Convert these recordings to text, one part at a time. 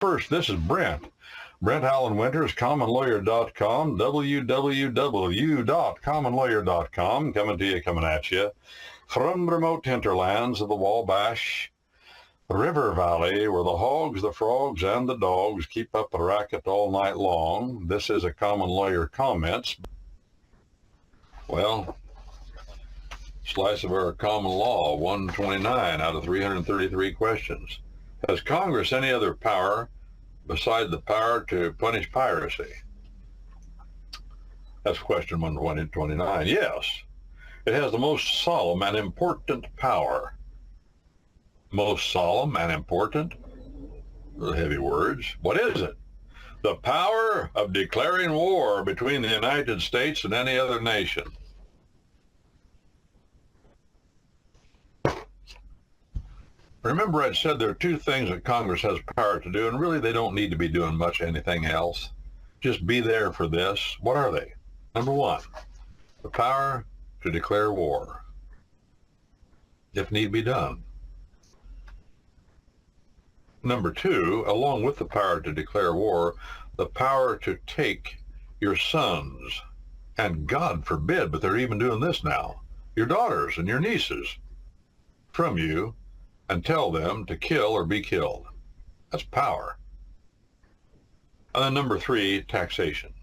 First, this is Brent. Brent Allen Winters, commonlawyer.com, www.commonlawyer.com, coming at you from remote hinterlands of the Wabash River Valley, where the hogs, the frogs, and the dogs keep up a racket all night long. This is a Common Lawyer Comments. Well, slice of our common law, 129 out of 333 questions. Has Congress any other power besides the power to punish piracy? That's question 129. Yes, it has the most solemn and important power. Most solemn and important? Heavy words. What is it? The power of declaring war between the United States and any other nation. Remember, I said there are two things that Congress has power to do, and really they don't need to be doing much anything else. Just be there for this. What are they? Number one, the power to declare war, if need be done. Number two, along with the power to declare war, the power to take your sons, and God forbid, but they're even doing this now, your daughters and your nieces from you, and tell them to kill or be killed. That's power. And then number three, taxation.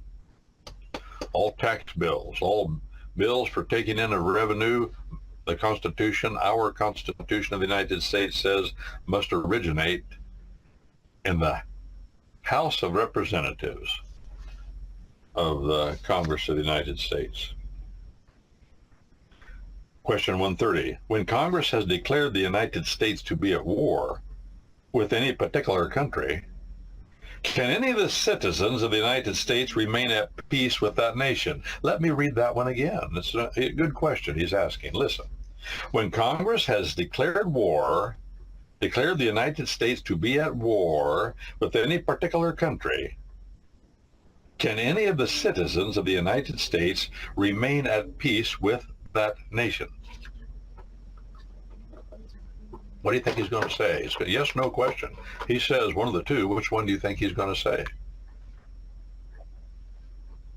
All tax bills, all bills for taking in a revenue, the Constitution, our Constitution of the United States says must originate in the House of Representatives of the Congress of the United States. Question 130. When Congress has declared the United States to be at war with any particular country, can any of the citizens of the United States remain at peace with that nation? Let me read that one again. It's a good question he's asking. Listen. When Congress has declared the United States to be at war with any particular country, can any of the citizens of the United States remain at peace with that nation? What do you think he's going to say? It's a yes, no question. He says one of the two. Which one do you think he's going to say?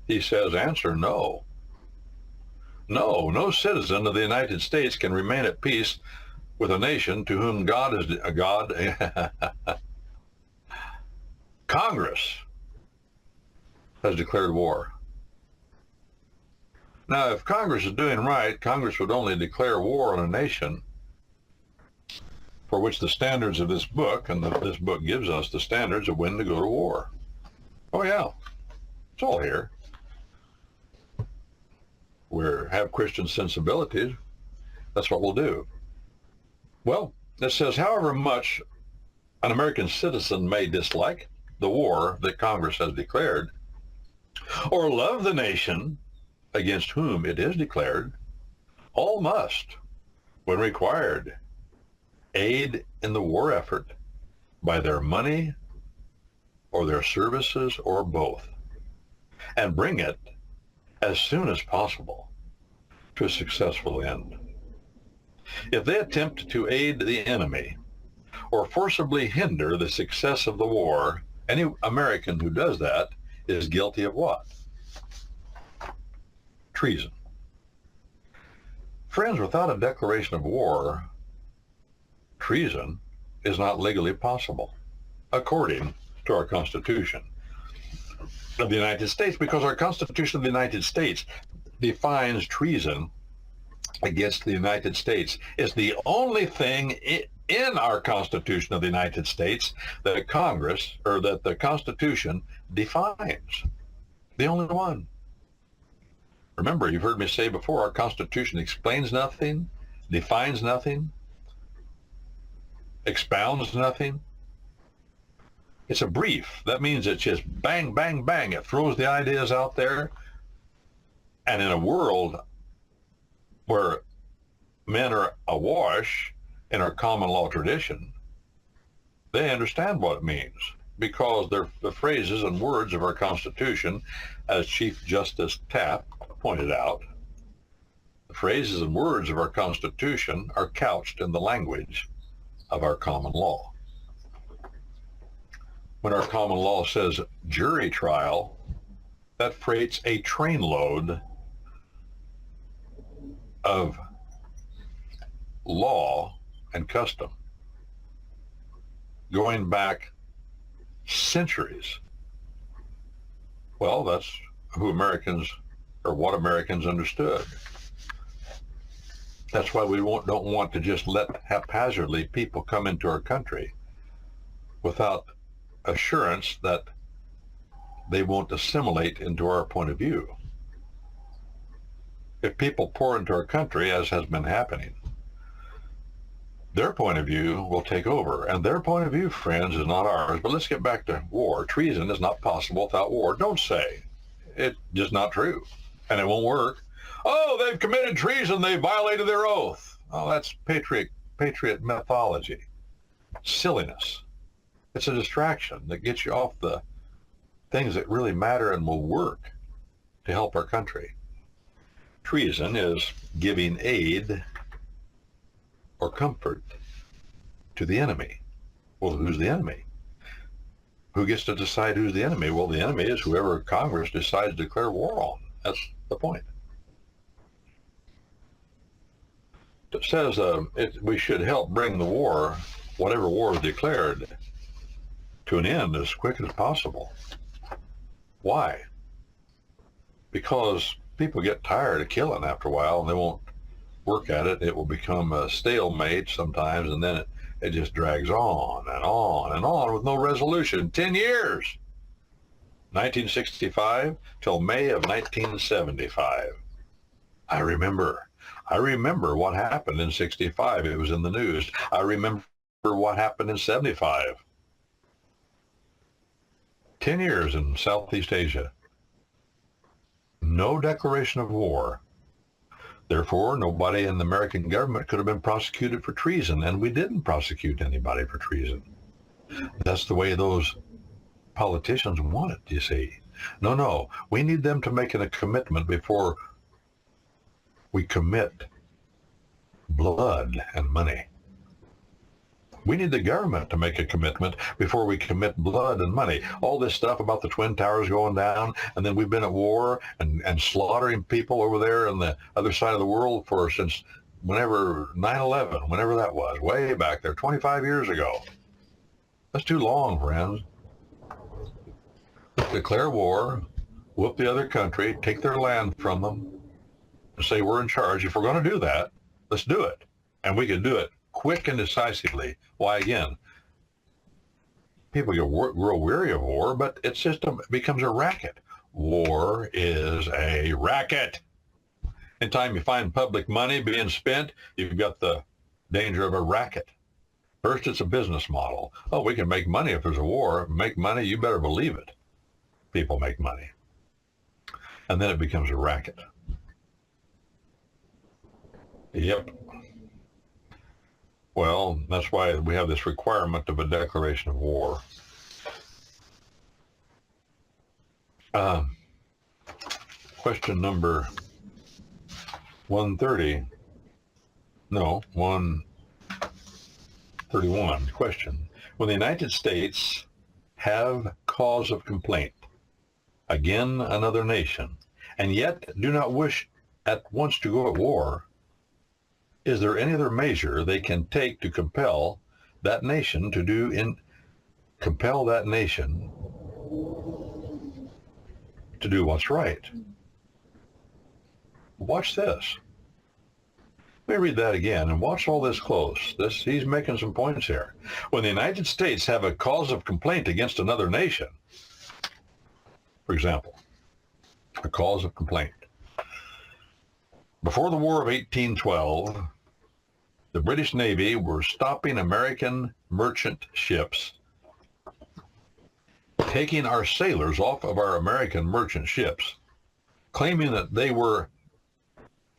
He says, answer no. No citizen of the United States can remain at peace with a nation to whom Congress has declared war. Now, if Congress is doing right, Congress would only declare war on a nation for which the standards of this book, and this book gives us the standards of when to go to war. Oh yeah, it's all here. We have Christian sensibilities. That's what we'll do. Well, it says, however much an American citizen may dislike the war that Congress has declared, or love the nation against whom it is declared, all must, when required, aid in the war effort by their money or their services or both, and bring it as soon as possible to a successful end. If they attempt to aid the enemy or forcibly hinder the success of the war, any American who does that is guilty of what? Treason. Friends, without a declaration of war, treason is not legally possible, according to our Constitution of the United States, because our Constitution of the United States defines treason against the United States. It's the only thing in our Constitution of the United States that Congress, or that the Constitution defines. The only one. Remember, you've heard me say before, our Constitution explains nothing, defines nothing, expounds nothing. It's a brief. That means it's just bang, bang, bang. It throws the ideas out there. And in a world where men are awash in our common law tradition, they understand what it means, because they're the phrases and words of our Constitution, as Chief Justice Taft pointed out. The phrases and words of our Constitution are couched in the language of our common law. when our common law says jury trial, that freights a trainload of law and custom going back centuries. Well, that's who Americans, or what Americans understood. That's why we don't want to just let haphazardly people come into our country without assurance that they won't assimilate into our point of view. If people pour into our country, as has been happening, their point of view will take over. And their point of view, friends, is not ours. But let's get back to war. Treason is not possible without war. Don't say. It's just not true. And it won't work. Oh, they've committed treason. They violated their oath. Oh, that's patriot mythology. Silliness. It's a distraction that gets you off the things that really matter and will work to help our country. Treason is giving aid or comfort to the enemy. Well, who's the enemy? Who gets to decide who's the enemy? Well, the enemy is whoever Congress decides to declare war on. That's the point. It says we should help bring the war, whatever war is declared, to an end as quick as possible. Why? Because people get tired of killing after a while and they won't work at it. It will become a stalemate sometimes, and then it just drags on and on and on with no resolution. 10 years. 1965 till May of 1975. I remember what happened in 65. It was in the news. I remember what happened in 75. 10 years in Southeast Asia. No declaration of war. Therefore, nobody in the American government could have been prosecuted for treason, and we didn't prosecute anybody for treason. That's the way those politicians want it, you see. No, we need them to make a commitment before we commit blood and money. We need the government to make a commitment before we commit blood and money. All this stuff about the Twin Towers going down, and then we've been at war and slaughtering people over there on the other side of the world since whenever 9/11, whenever that was, way back there, 25 years ago. That's too long, friends. Let's declare war, whoop the other country, take their land from them, and say we're in charge. If we're going to do that, let's do it. And we can do it quick and decisively. Why, again, people grow weary of war, but it becomes a racket. War is a racket. Anytime you find public money being spent, you've got the danger of a racket. First, it's a business model. Oh, we can make money if there's a war. Make money, you better believe it. People make money. And then it becomes a racket. Yep. Well, that's why we have this requirement of a declaration of war. Question number 130. No, 131. Question. When the United States have cause of complaint again another nation, and yet do not wish at once to go at war, is there any other measure they can take to compel that nation to do what's right? Watch this. Let me read that again and watch all this close. He's making some points here. When the United States have a cause of complaint against another nation, for example, a cause of complaint. Before the War of 1812, the British Navy were stopping American merchant ships, taking our sailors off of our American merchant ships, claiming that they were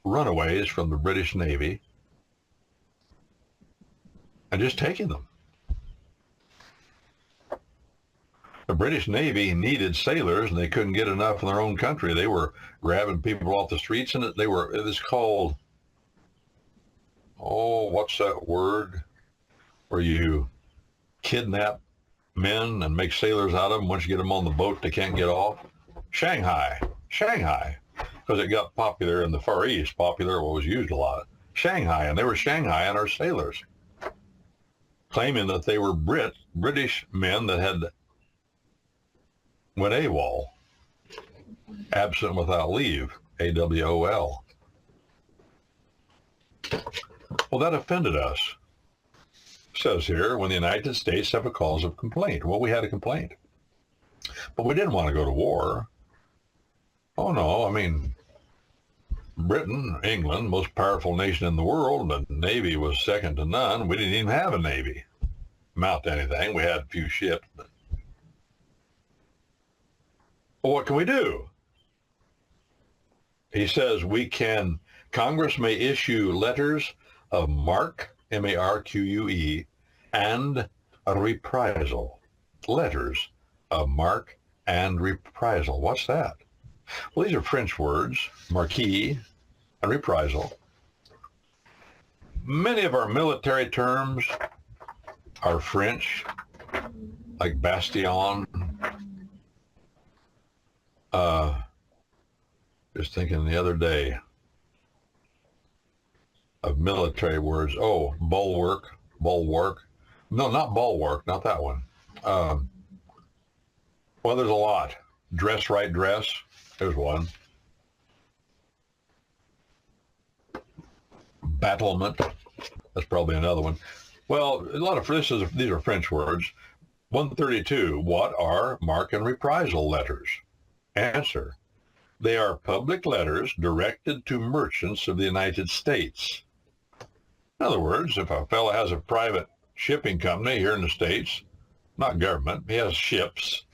runaways from the British Navy, and just taking them. The British Navy needed sailors, and they couldn't get enough in their own country. They were grabbing people off the streets, and it was called, what's that word? Where you kidnap men and make sailors out of them. Once you get them on the boat, they can't get off. Shanghai, because it got popular in the Far East, popular, what was used a lot. Shanghai, and they were Shanghaiing our sailors, claiming that they were British men that had went AWOL, absent without leave, AWOL. Well, that offended us. It says here, when the United States have a cause of complaint. Well, we had a complaint, but we didn't want to go to war. Oh no, I mean, Britain, England, most powerful nation in the world, the Navy was second to none. We didn't even have a Navy, amount to anything. We had a few ships. But well, what can we do? He says Congress may issue letters of marque, M-A-R-Q-U-E, and a reprisal. Letters of marque and reprisal. What's that? Well, these are French words, marquis and reprisal. Many of our military terms are French, like bastion. Just thinking the other day of military words. Oh, bulwark. No, not bulwark, not that one. Well, there's a lot. Dress right dress. There's one. Battlement. That's probably another one. Well, a lot of these are French words. 132. What are marque and reprisal letters? Answer. They are public letters directed to merchants of the United States. In other words, if a fellow has a private shipping company here in the States, not government, he has ships,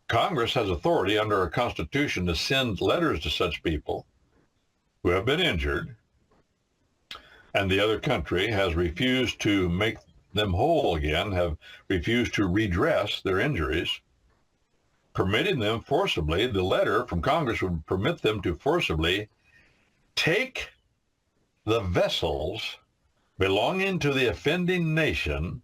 Congress has authority under our Constitution to send letters to such people who have been injured, and the other country has refused to make them whole again, have refused to redress their injuries, permitting them forcibly, the letter from Congress would permit them to forcibly take the vessels belonging to the offending nation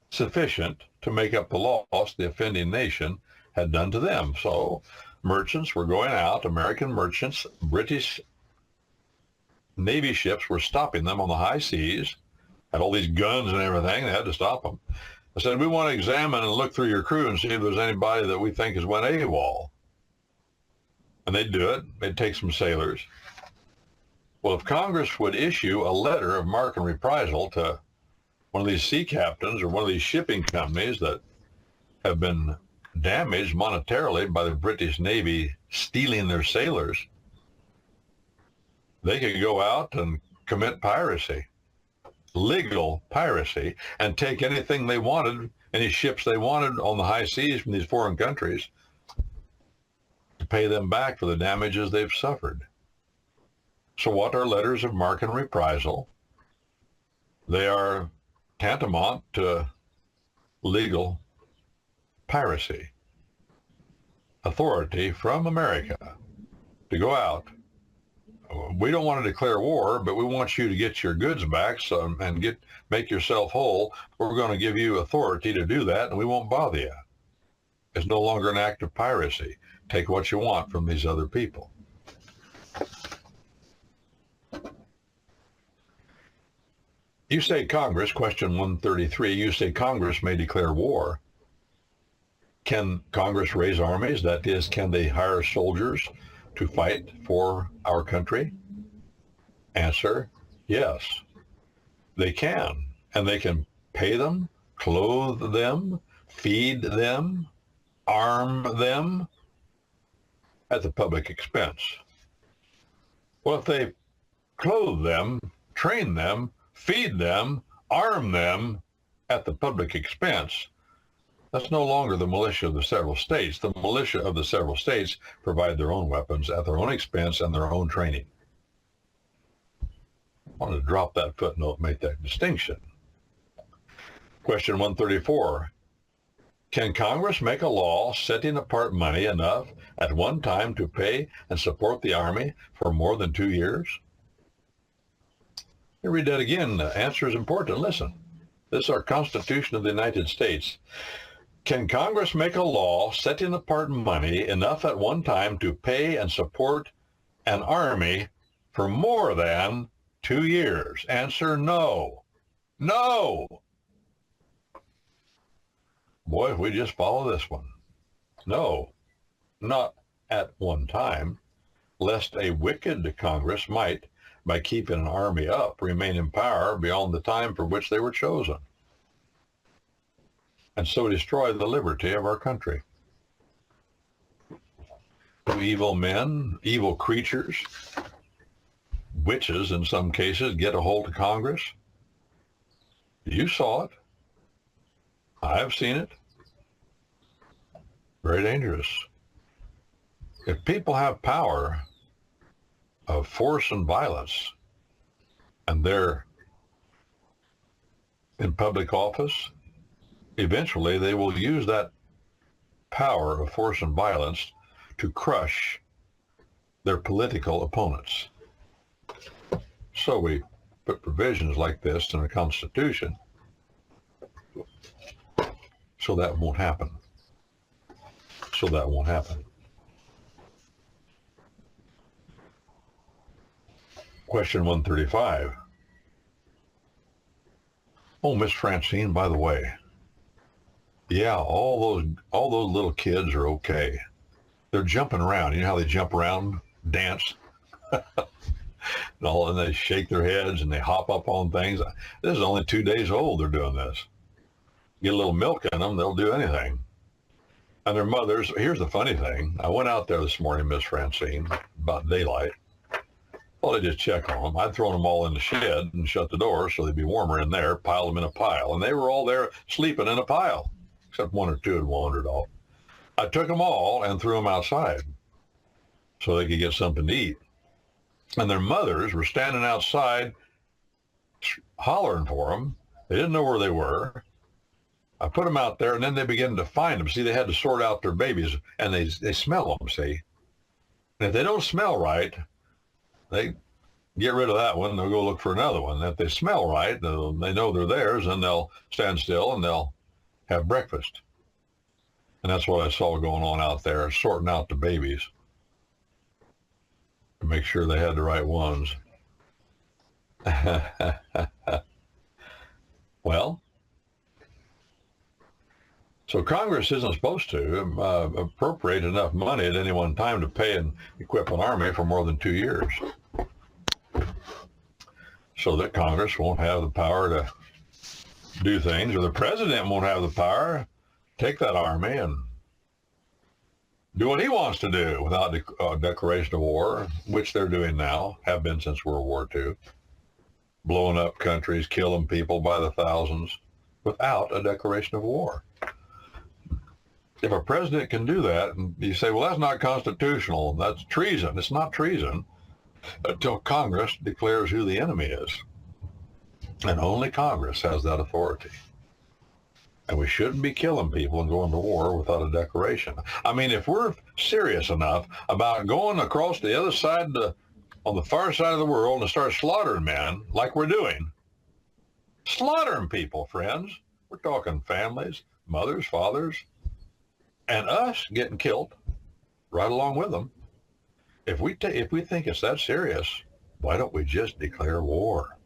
sufficient to make up the loss the offending nation had done to them. So merchants were going out, American merchants, British Navy ships were stopping them on the high seas, had all these guns and everything, they had to stop them. I said, we want to examine and look through your crew and see if there's anybody that we think has went AWOL. And they'd do it. They'd take some sailors. Well, if Congress would issue a letter of marque and reprisal to one of these sea captains or one of these shipping companies that have been damaged monetarily by the British Navy stealing their sailors, they could go out and commit piracy, legal piracy, and take anything they wanted, any ships they wanted on the high seas from these foreign countries, to pay them back for the damages they've suffered. So what are letters of marque and reprisal? They are tantamount to legal piracy. Authority from America to go out. We don't want to declare war, but we want you to get your goods back and make yourself whole. We're going to give you authority to do that, and we won't bother you. It's no longer an act of piracy. Take what you want from these other people. You say Congress, question 133, you say Congress may declare war. Can Congress raise armies? That is, can they hire soldiers to fight for our country? Answer, yes, they can. And they can pay them, clothe them, feed them, arm them at the public expense. Well, if they clothe them, train them, feed them, arm them at the public expense, that's no longer the militia of the several states. The militia of the several states provide their own weapons at their own expense and their own training. I wanted to drop that footnote, make that distinction. Question 134. Can Congress make a law setting apart money enough at one time to pay and support the Army for more than 2 years? Let me read that again. The answer is important. Listen. This is our Constitution of the United States. Can Congress make a law setting apart money enough at one time to pay and support an army for more than 2 years? Answer, no. No. Boy, if we just follow this one. No, not at one time, lest a wicked Congress might, by keeping an army up, remain in power beyond the time for which they were chosen, and so destroy the liberty of our country. Do evil men, evil creatures, witches in some cases, get a hold of Congress? You saw it. I've seen it. Very dangerous. If people have power of force and violence, and they're in public office, eventually they will use that power of force and violence to crush their political opponents. So we put provisions like this in the Constitution so that won't happen. So that won't happen. Question 135. Oh, Miss Francine, by the way, yeah, all those little kids are okay. They're jumping around. You know how they jump around, dance, and they shake their heads and they hop up on things. This is only 2 days old. They're doing this. Get a little milk in them, they'll do anything. And their mothers. Here's the funny thing. I went out there this morning, Miss Francine, about daylight. Thought I'd just check on them. I'd thrown them all in the shed and shut the door so they'd be warmer in there, pile them in a pile. And they were all there sleeping in a pile, except one or two had wandered off. I took them all and threw them outside so they could get something to eat. And their mothers were standing outside hollering for them. They didn't know where they were. I put them out there, and then they began to find them. See, they had to sort out their babies, and they smell them, see. And if they don't smell right, they get rid of that one. They'll go look for another one. And if they smell right, they know they're theirs, and they'll stand still, and they'll have breakfast. And that's what I saw going on out there, sorting out the babies to make sure they had the right ones. Well, so Congress isn't supposed to appropriate enough money at any one time to pay and equip an army for more than 2 years, so that Congress won't have the power to do things, or the president won't have the power to take that army and do what he wants to do without a declaration of war, which they're doing now, have been since World War II, blowing up countries, killing people by the thousands without a declaration of war. If a president can do that, and you say, well, that's not constitutional, that's treason. It's not treason until Congress declares who the enemy is. And only Congress has that authority. And we shouldn't be killing people and going to war without a declaration. I mean, if we're serious enough about going across the other side, on the far side of the world, and start slaughtering men like we're doing, slaughtering people, friends. We're talking families, mothers, fathers, and us getting killed right along with them. If we think it's that serious, why don't we just declare war?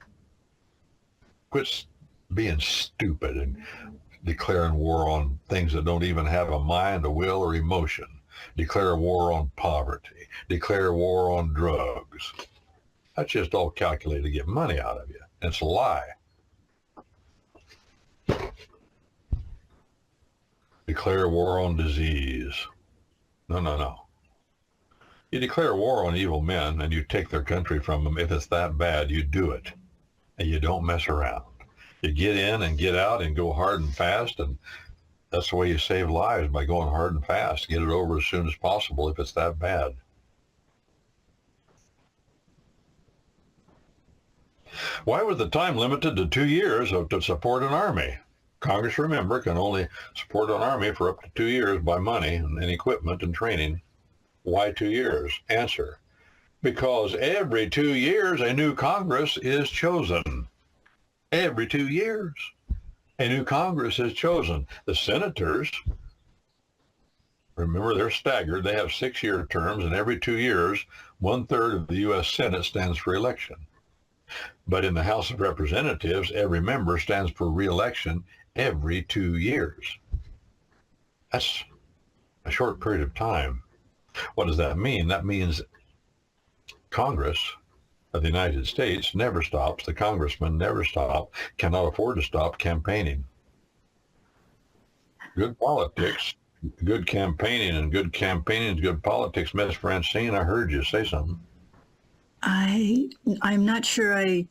Quit being stupid and declaring war on things that don't even have a mind, a will, or emotion. Declare war on poverty. Declare war on drugs. That's just all calculated to get money out of you. It's a lie. Declare war on disease. No. You declare war on evil men and you take their country from them. If it's that bad, you do it. And you don't mess around. You get in and get out and go hard and fast, and that's the way you save lives, by going hard and fast. Get it over as soon as possible if it's that bad. Why was the time limited to 2 years to support an army? Congress, remember, can only support an army for up to 2 years by money and equipment and training. Why 2 years? Answer: because every 2 years a new Congress is chosen. Every 2 years. A new Congress is chosen. The senators, remember, they're staggered. They have 6-year terms, and every 2 years, 1/3 of the U.S. Senate stands for election. But in the House of Representatives, every member stands for re-election every 2 years. That's a short period of time. What does that mean? That means Congress of the United States never stops. The congressmen never stop, cannot afford to stop campaigning. Good politics, good campaigning, and good campaigning is good politics. Miss Francine, I heard you say something. I'm not sure I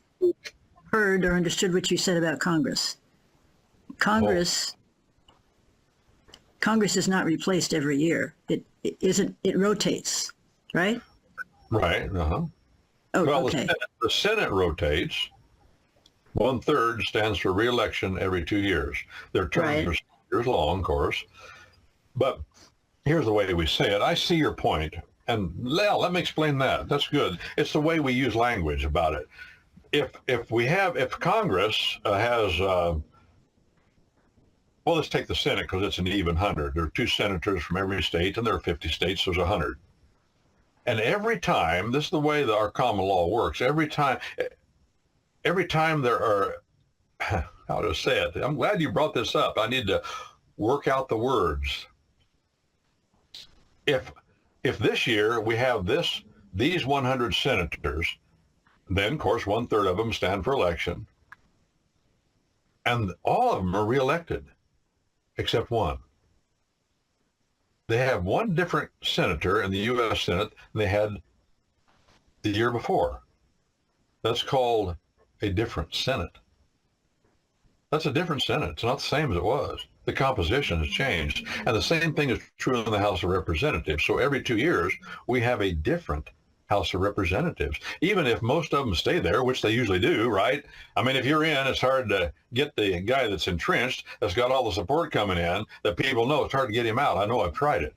heard or understood what you said about Congress. Congress is not replaced every year. It isn't. It rotates, right? Right. Uh-huh. Oh, well, okay. the Senate rotates. 1/3 stands for re-election every 2 years. Their terms are 6 years long, of course. But here's the way we say it. I see your point. And let me explain that. That's good. It's the way we use language about it. If Congress has, well, let's take the Senate because it's an even 100. There are 2 senators from every state, and there are 50 states, so there's 100. And every time, this is the way that our common law works. Every time there are, how to say it? I'm glad you brought this up. I need to work out the words. If this year we have these 100 senators, then, of course, 1/3 of them stand for election. And all of them are reelected, except one. They have one different senator in the U.S. Senate than they had the year before. That's called a different Senate. That's a different Senate. It's not the same as it was. The composition has changed. And the same thing is true in the House of Representatives. So every 2 years, we have a different House of Representatives, even if most of them stay there, which they usually do, right? I mean, if you're in, it's hard to get the guy that's entrenched, that's got all the support coming in, that people know. It's hard to get him out. I know, I've tried it.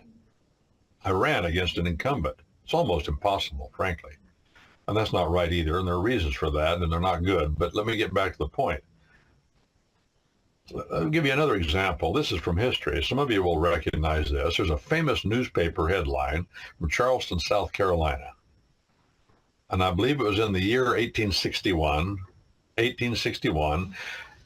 I ran against an incumbent. It's almost impossible, frankly. And that's not right either, and there are reasons for that, and they're not good. But let me get back to the point. I'll give you another example. This is from history. Some of you will recognize this. There's a famous newspaper headline from Charleston, South Carolina. And I believe it was in the year 1861.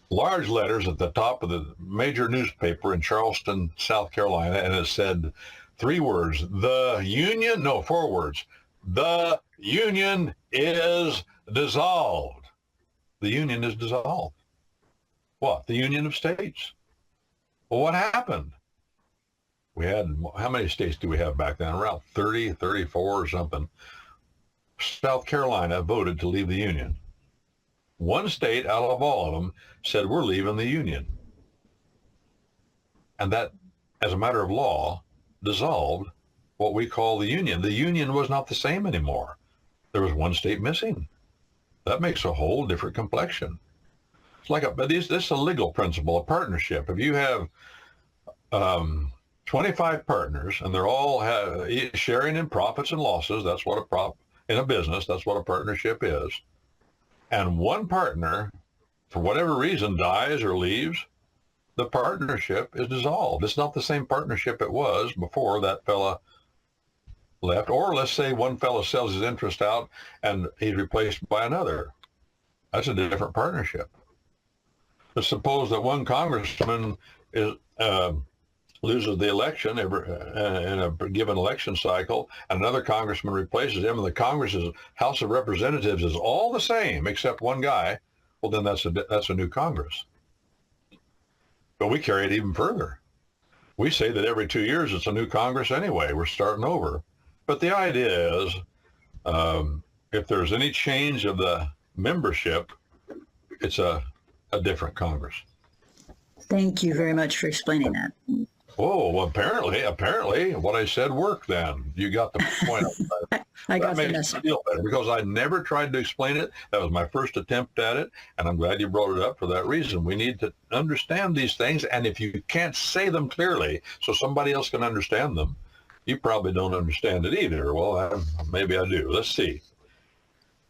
Large letters at the top of the major newspaper in Charleston, South Carolina, and it said 3 words, the Union, no, 4 words, the Union is dissolved. The Union is dissolved. What? The Union of States. Well, what happened? We had, how many states do we have back then? Around 30, 34 or something. South Carolina voted to leave the Union. One state out of all of them said, we're leaving the Union. And that, as a matter of law, dissolved what we call the Union. The Union was not the same anymore. There was one state missing. That makes a whole different complexion. It's like this is a legal principle, a partnership. If you have 25 partners and they're all sharing in profits and losses, that's what in a business, that's what a partnership is. And one partner, for whatever reason, dies or leaves, the partnership is dissolved. It's not the same partnership it was before that fella left. Or let's say one fella sells his interest out and he's replaced by another. That's a different partnership. But suppose that one congressman loses the election in a given election cycle, and another congressman replaces him, and the House of Representatives is all the same except one guy. Well, then that's a new Congress. But we carry it even further. We say that every 2 years it's a new Congress anyway. We're starting over. But the idea is, if there's any change of the membership, it's a different Congress. Thank you very much for explaining that. Oh, well, apparently what I said worked then. You got the point. I got the message. That makes me feel better because I never tried to explain it. That was my first attempt at it, and I'm glad you brought it up for that reason. We need to understand these things, and if you can't say them clearly so somebody else can understand them, you probably don't understand it either. Well, maybe I do. Let's see.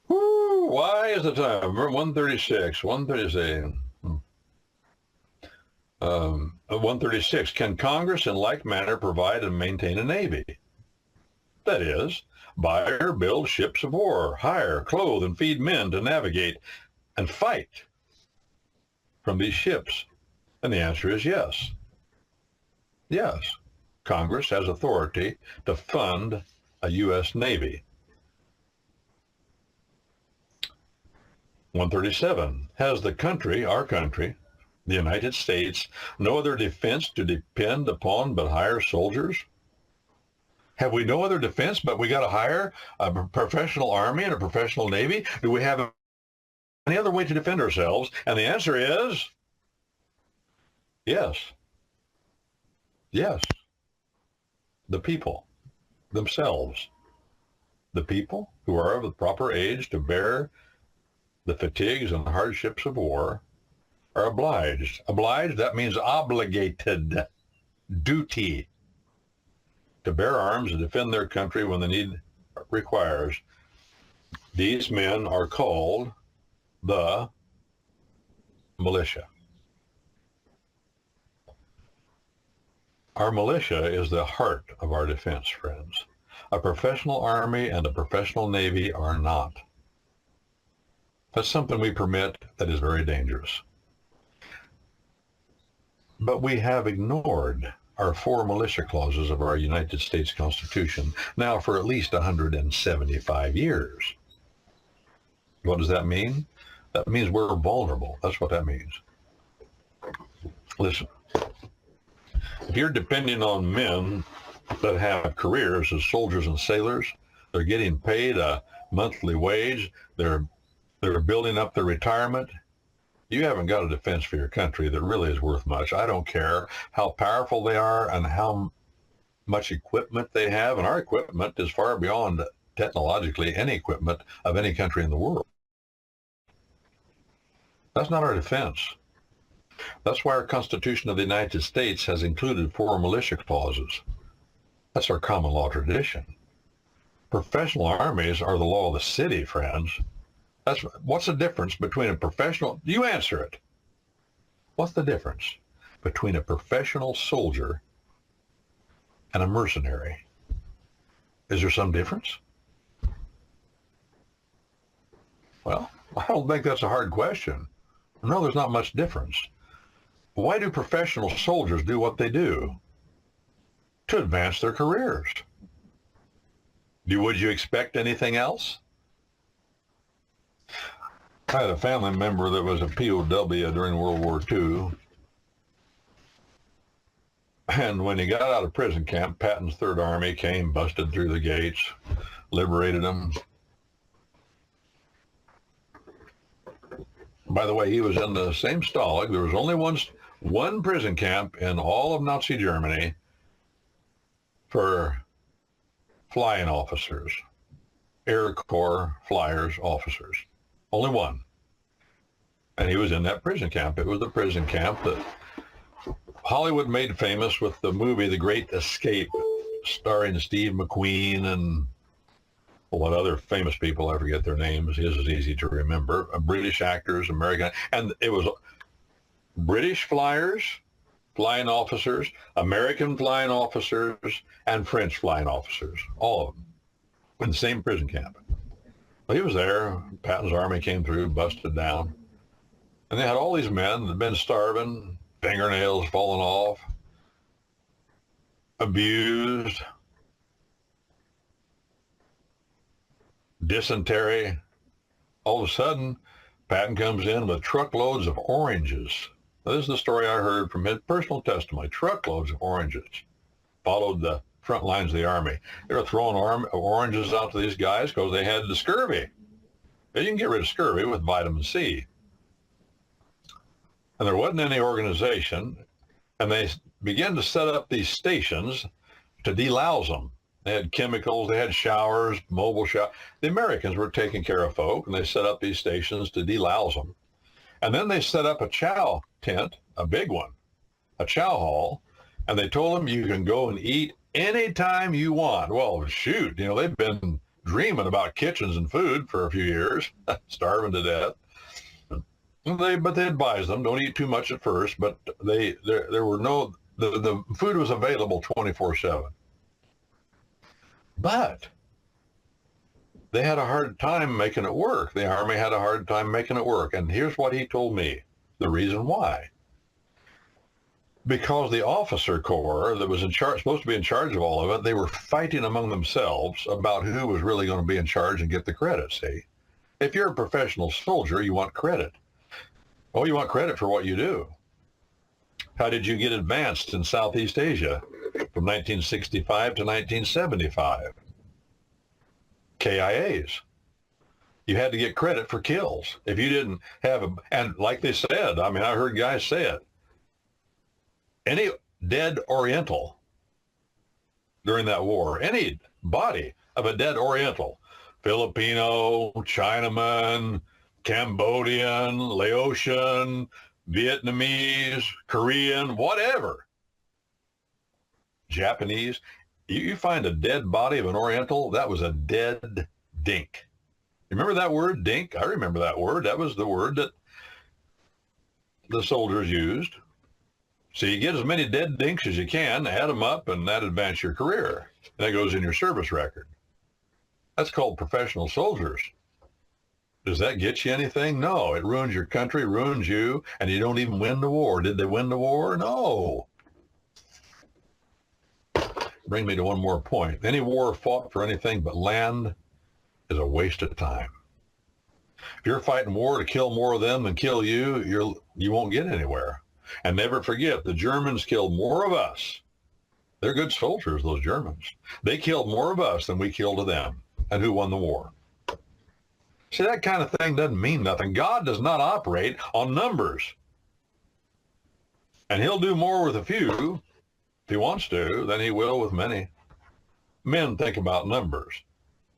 Why is the time? 1:36, 1:37. 136, can Congress in like manner provide and maintain a navy? That is, buy or build ships of war, hire, clothe, and feed men to navigate and fight from these ships? And the answer is yes. Yes, Congress has authority to fund a U.S. Navy. 137, has the country, our country, the United States, no other defense to depend upon but hire soldiers? Have we no other defense but we got to hire a professional army and a professional navy? Do we have any other way to defend ourselves? And the answer is yes. Yes. The people themselves. The people who are of the proper age to bear the fatigues and hardships of war are obliged. Obliged, that means obligated, duty, to bear arms and defend their country when the need requires. These men are called the militia. Our militia is the heart of our defense, friends. A professional army and a professional navy are not. That's something we permit that is very dangerous. But we have ignored our 4 militia clauses of our United States Constitution now for at least 175 years. What does that mean? That means we're vulnerable. That's what that means. Listen, if you're depending on men that have careers as soldiers and sailors, they're getting paid a monthly wage, they're building up their retirement, you haven't got a defense for your country that really is worth much. I don't care how powerful they are and how much equipment they have, and our equipment is far beyond technologically any equipment of any country in the world. That's not our defense. That's why our Constitution of the United States has included 4 militia clauses. That's our common law tradition. Professional armies are the law of the city, friends. What's the difference between a professional, you answer it. What's the difference between a professional soldier and a mercenary? Is there some difference? Well, I don't think that's a hard question. No, there's not much difference. Why do professional soldiers do what they do? To advance their careers. Would you expect anything else? I had a family member that was a POW during World War II. And when he got out of prison camp, Patton's Third Army came, busted through the gates, liberated him. By the way, he was in the same Stalag. There was only one prison camp in all of Nazi Germany for flying officers, Air Corps flyers officers. Only one. And he was in that prison camp. It was the prison camp that Hollywood made famous with the movie The Great Escape, starring Steve McQueen and what other famous people, I forget their names. His is easy to remember. British actors, American. And it was British flyers, flying officers, American flying officers, and French flying officers, all of them, in the same prison camp. Well, he was there. Patton's army came through, busted down. And they had all these men that had been starving, fingernails falling off, abused, dysentery. All of a sudden, Patton comes in with truckloads of oranges. Now, this is the story I heard from his personal testimony. Truckloads of oranges followed the front lines of the army. They were throwing oranges out to these guys because they had the scurvy. You can get rid of scurvy with vitamin C. And there wasn't any organization, and they began to set up these stations to delouse them. They had chemicals, they had showers, mobile showers. The Americans were taking care of folk, and they set up these stations to delouse them. And then they set up a chow tent, a big one, a chow hall, and they told them you can go and eat anytime you want. Well, shoot, they've been dreaming about kitchens and food for a few years, starving to death. But they advised them, don't eat too much at first, but there were no, the food was available 24/7. But they had a hard time making it work. The Army had a hard time making it work. And here's what he told me, the reason why. Because the officer corps that was in charge, supposed to be in charge of all of it, they were fighting among themselves about who was really going to be in charge and get the credit, see? If you're a professional soldier, you want credit. Oh, you want credit for what you do. How did you get advanced in Southeast Asia from 1965 to 1975? KIAs. You had to get credit for kills. If you didn't have and like they said, I mean, I heard guys say it, any dead Oriental during that war, any body of a dead Oriental, Filipino, Chinaman, Cambodian, Laotian, Vietnamese, Korean, whatever, Japanese, you find a dead body of an Oriental, that was a dead dink. You remember that word, dink? I remember that word. That was the word that the soldiers used. So you get as many dead dinks as you can, add them up, and that advances your career. And that goes in your service record. That's called professional soldiers. Does that get you anything? No. It ruins your country, ruins you, and you don't even win the war. Did they win the war? No. Bring me to one more point. Any war fought for anything but land is a waste of time. If you're fighting war to kill more of them than kill you, you won't get anywhere. And never forget, the Germans killed more of us. They're good soldiers, those Germans. They killed more of us than we killed of them. And who won the war? See, that kind of thing doesn't mean nothing. God does not operate on numbers. And he'll do more with a few, if he wants to, than he will with many. Men think about numbers.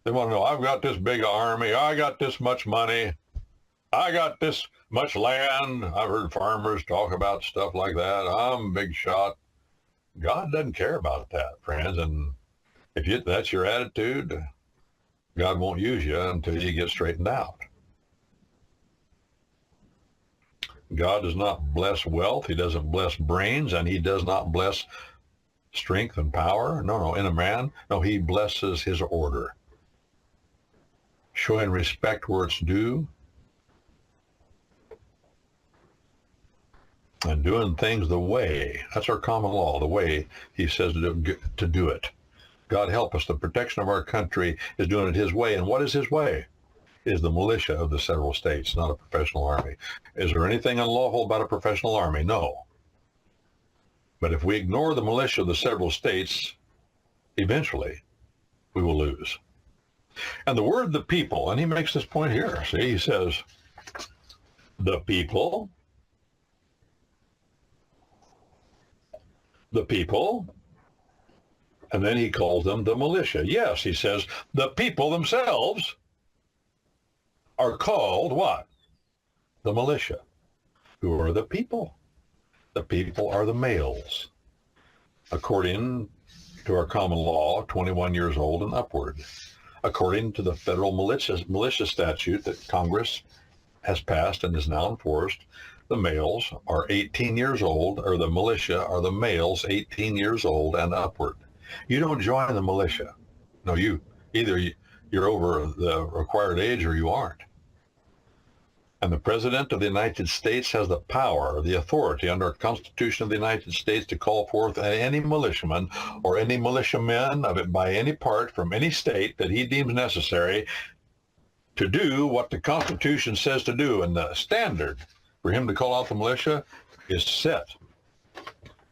They want to know, I've got this big army, I got this much money, I got this much land. I've heard farmers talk about stuff like that. I'm a big shot. God doesn't care about that, friends. And if that's your attitude, God won't use you until you get straightened out. God does not bless wealth. He doesn't bless brains, and he does not bless strength and power. No, in a man. No, he blesses his order. Showing respect where it's due. And doing things the way. That's our common law, the way he says to do it. God help us. The protection of our country is doing it his way. And what is his way? Is the militia of the several states, not a professional army. Is there anything unlawful about a professional army? No. But if we ignore the militia of the several states, eventually we will lose. And the word the people, and he makes this point here. See, he says, the people, and then he calls them the militia. Yes, he says, the people themselves are called what? The militia. Who are the people? The people are the males, according to our common law, 21 years old and upward. According to the federal militia statute that Congress has passed and is now enforced, the males are 18 years old, or the militia are the males 18 years old and upward. You don't join the militia. No, either you're over the required age or you aren't. And the President of the United States has the power, the authority under the Constitution of the United States to call forth any militiaman or any militiamen of it by any part from any state that he deems necessary to do what the Constitution says to do. And the standard for him to call out the militia is set.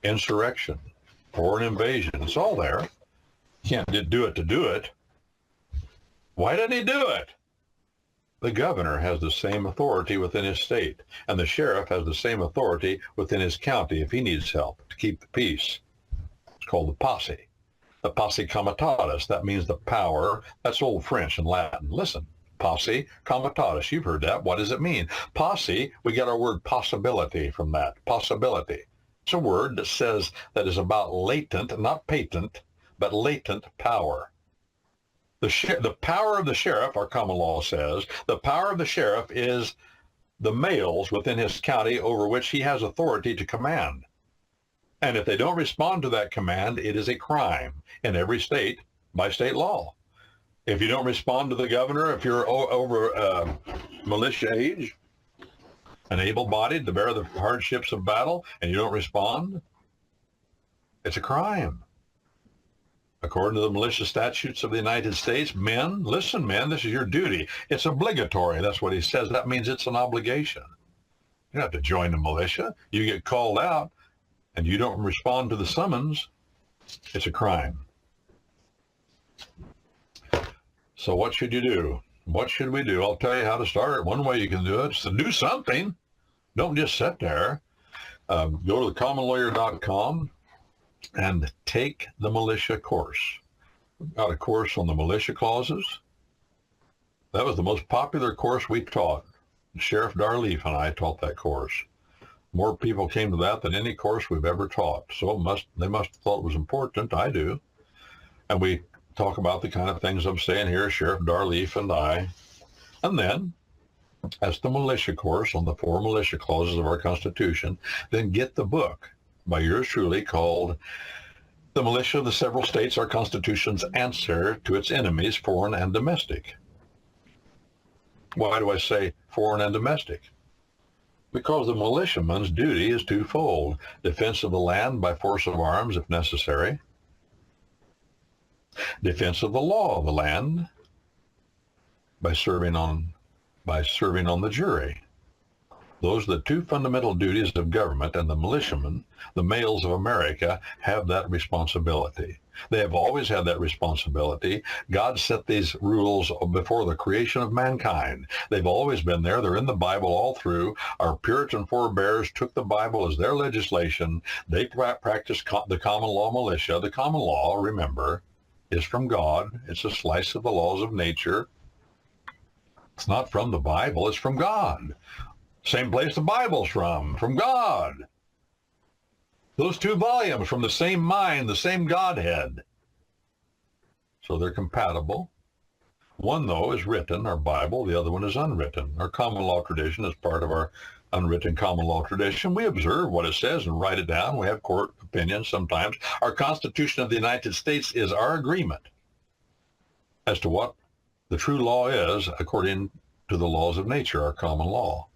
Insurrection, foreign invasion, it's all there. You can't do it to do it. Why didn't he do it? The governor has the same authority within his state, and the sheriff has the same authority within his county if he needs help to keep the peace. It's called the posse. The posse comitatus, that means the power. That's old French and Latin. Listen, posse comitatus, you've heard that. What does it mean? Posse, we get our word possibility from that. Possibility. It's a word that says that is about latent, not patent, but latent power. The power of the sheriff, our common law says, the power of the sheriff is the males within his county over which he has authority to command. And if they don't respond to that command, it is a crime in every state by state law. If you don't respond to the governor, if you're over militia age and able-bodied to bear the hardships of battle, and you don't respond, it's a crime. According to the militia statutes of the United States, men, listen, men, this is your duty. It's obligatory. That's what he says. That means it's an obligation. You don't have to join the militia. You get called out and you don't respond to the summons, it's a crime. So what should you do? What should we do? I'll tell you how to start it. One way you can do it is to do something. Don't just sit there. Go to thecommonlawyer.com and take the militia course. We've got a course on the militia clauses. That was the most popular course we taught. Sheriff Darleaf and I taught that course. More people came to that than any course we've ever taught. So they must have thought it was important. I do. And we talk about the kind of things I'm saying here, Sheriff Darleaf and I. And then, as the militia course on the 4 militia clauses of our Constitution, then get the book by yours truly called The Militia of the Several States, Our Constitution's Answer to Its Enemies, Foreign and Domestic. Why do I say foreign and domestic? Because the militiaman's duty is twofold: defense of the land by force of arms if necessary, defense of the law of the land by serving on the jury. Those are the 2 fundamental duties of government, and the militiamen, the males of America, have that responsibility. They have always had that responsibility. God set these rules before the creation of mankind. They've always been there. They're in the Bible all through. Our Puritan forebears took the Bible as their legislation. They practiced the common law militia. The common law, remember, is from God. It's a slice of the laws of nature. It's not from the Bible. It's from God. Same place the Bible's from God. Those 2 volumes from the same mind, the same Godhead. So they're compatible. One, though, is written, our Bible. The other one is unwritten. Our common law tradition is part of our unwritten common law tradition. We observe what it says and write it down. We have court opinions sometimes. Our Constitution of the United States is our agreement as to what the true law is according to the laws of nature, our common law.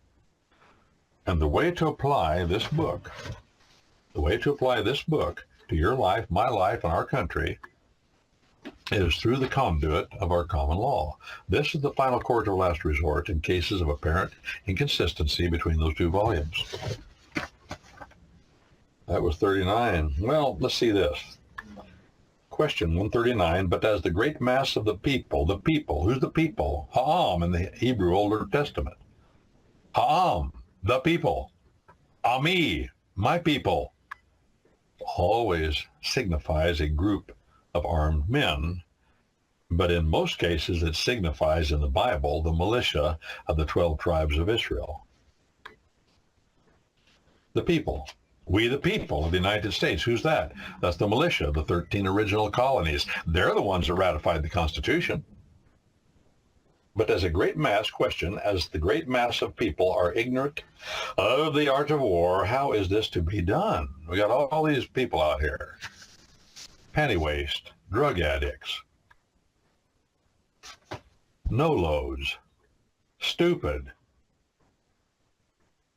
And the way to apply this book, to your life, my life, and our country is through the conduit of our common law. This is the final court of last resort in cases of apparent inconsistency between those 2 volumes. That was 39. Well, let's see this. Question 139, but as the great mass of the people, who's the people? Ha'am in the Hebrew Older Testament. Ha'am, the people. Ami, my people. Always signifies a group of armed men, but in most cases it signifies in the Bible the militia of the 12 tribes of Israel. The people. We the people of the United States. Who's that? That's the militia of the 13 original colonies. They're the ones that ratified the Constitution. But as a great mass, as the great mass of people are ignorant of the art of war, how is this to be done? We got all these people out here. Panty waste, drug addicts, no-loads, stupid,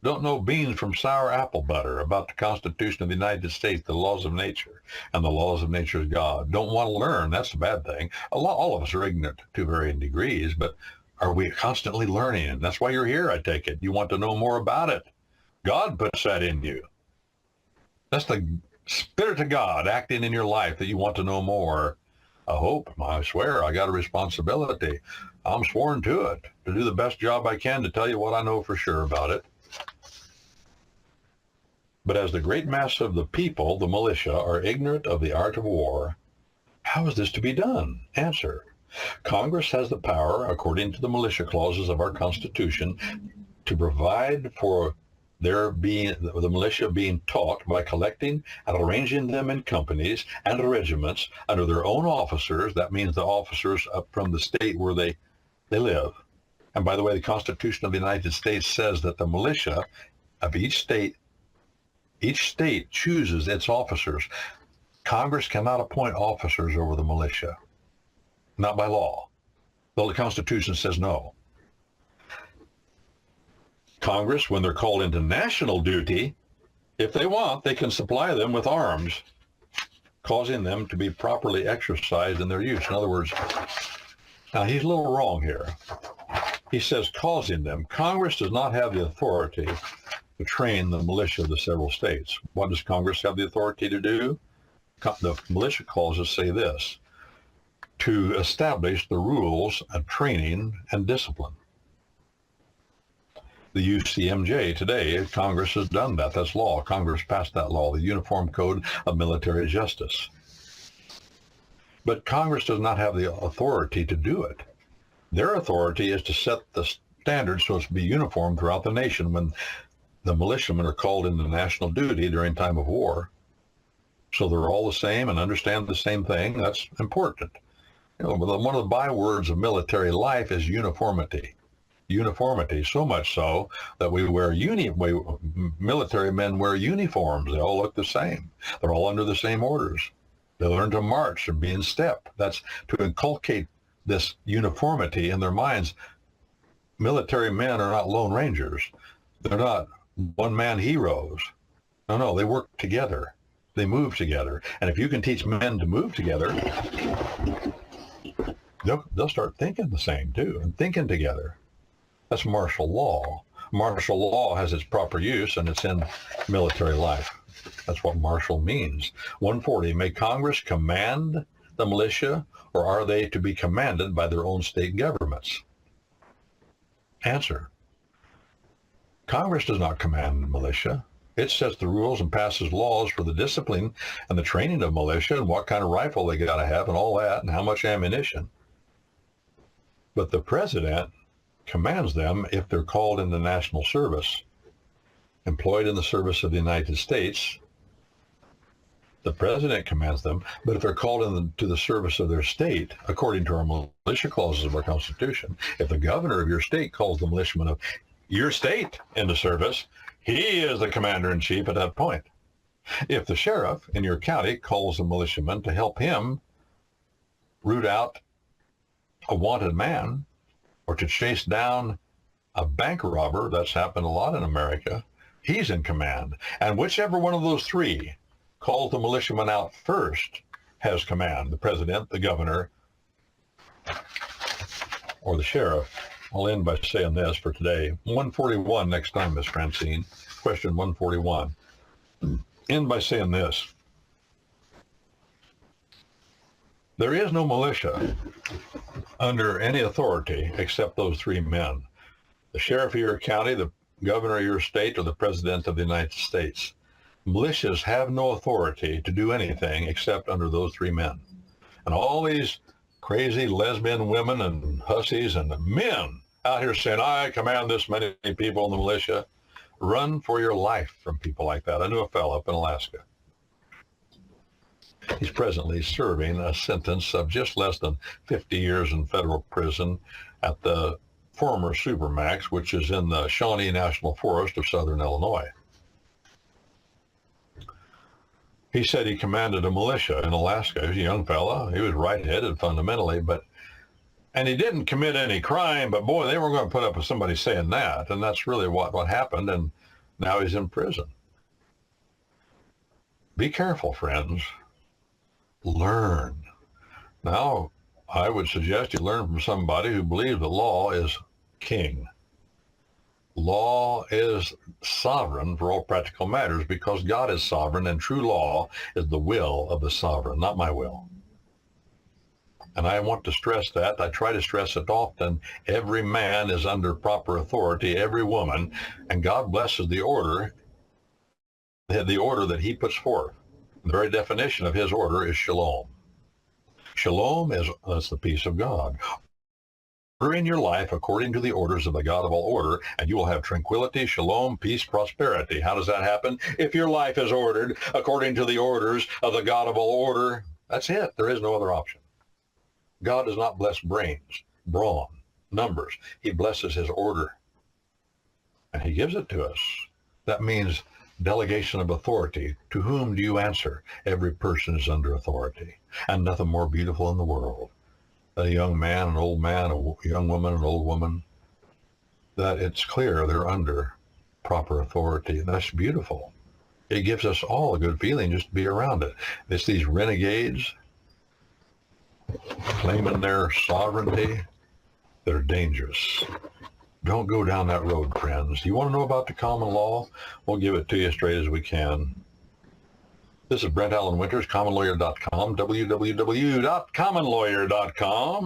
don't know beans from sour apple butter about the Constitution of the United States, the laws of nature, and the laws of nature is God. Don't want to learn. That's a bad thing. All of us are ignorant to varying degrees, but are we constantly learning? And that's why you're here, I take it. You want to know more about it. God puts that in you. That's the Spirit of God acting in your life that you want to know more. I hope, I swear, I got a responsibility. I'm sworn to it, to do the best job I can to tell you what I know for sure about it. But as the great mass of the people, the militia, are ignorant of the art of war, how is this to be done? Answer. Congress has the power, according to the militia clauses of our Constitution, to provide for the militia being taught by collecting and arranging them in companies and regiments under their own officers. That means the officers up from the state where they live. And by the way, the Constitution of the United States says that the militia of each state chooses its officers. Congress cannot appoint officers over the militia, not by law. Though the Constitution says no. Congress, when they're called into national duty, if they want, they can supply them with arms, causing them to be properly exercised in their use. In other words, now he's a little wrong here. He says causing them. Congress does not have the authority to train the militia of the several states. What does Congress have the authority to do? The militia clauses say this: to establish the rules of training and discipline. The UCMJ today, Congress has done that. That's law. Congress passed that law, the Uniform Code of Military Justice. But Congress does not have the authority to do it. Their authority is to set the standards so as to be uniform throughout the nation when the militiamen are called into national duty during time of war. So they're all the same and understand the same thing. That's important. You know, one of the bywords of military life is uniformity. Uniformity, so much so that military men wear uniforms. They all look the same. They're all under the same orders. They learn to march and be in step. That's to inculcate this uniformity in their minds. Military men are not lone rangers. They're not one-man heroes. No, they work together. They move together. And if you can teach men to move together, they'll start thinking the same too, and thinking together. That's martial law. Martial law has its proper use, and it's in military life. That's what martial means. 140, may Congress command the militia, or are they to be commanded by their own state governments? Answer: Congress does not command the militia. It sets the rules and passes laws for the discipline and the training of militia and what kind of rifle they got to have and all that and how much ammunition. But the president commands them if they're called into national service, employed in the service of the United States. The president commands them, but if they're called into the service of their state, according to our militia clauses of our Constitution, if the governor of your state calls the militiamen of your state into service, he is the commander-in-chief at that point. If the sheriff in your county calls the militiamen to help him root out a wanted man, or to chase down a bank robber, that's happened a lot in America, he's in command. And whichever one of those three calls the militiamen out first has command: the president, the governor, or the sheriff. I'll end by saying this for today. 141 next time, Miss Francine. Question 141. End by saying this. There is no militia under any authority except those three men: the sheriff of your county, the governor of your state, or the president of the United States. Militias have no authority to do anything except under those three men. And all these crazy lesbian women and hussies and men out here saying, I command this many people in the militia, run for your life from people like that. I knew a fellow up in Alaska. He's presently serving a sentence of just less than 50 years in federal prison at the former Supermax, which is in the Shawnee National Forest of southern Illinois. He said he commanded a militia in Alaska. He was a young fella. He was right-headed fundamentally, and he didn't commit any crime, but boy, they weren't going to put up with somebody saying that, and that's really what happened, and now he's in prison. Be careful, friends. Learn. Now, I would suggest you learn from somebody who believes the law is king. Law is sovereign for all practical matters because God is sovereign, and true law is the will of the sovereign, not my will. And I want to stress that. I try to stress it often. Every man is under proper authority, every woman, and God blesses the order that he puts forth. The very definition of his order is shalom. Shalom is the peace of God. Order in your life according to the orders of the God of all order, and you will have tranquility, shalom, peace, prosperity. How does that happen? If your life is ordered according to the orders of the God of all order, that's it. There is no other option. God does not bless brawn. numbers. He blesses his order. And he gives it to us. That means delegation of authority. To whom do you answer? Every person is under authority. And nothing more beautiful in the world. A young man, an old man, a young woman, an old woman, that it's clear they're under proper authority. And that's beautiful. It gives us all a good feeling just to be around it. It's these renegades claiming their sovereignty. They're dangerous. Don't go down that road, friends. You want to know about the common law? We'll give it to you straight as we can. This is Brent Allen Winters, commonlawyer.com, www.commonlawyer.com.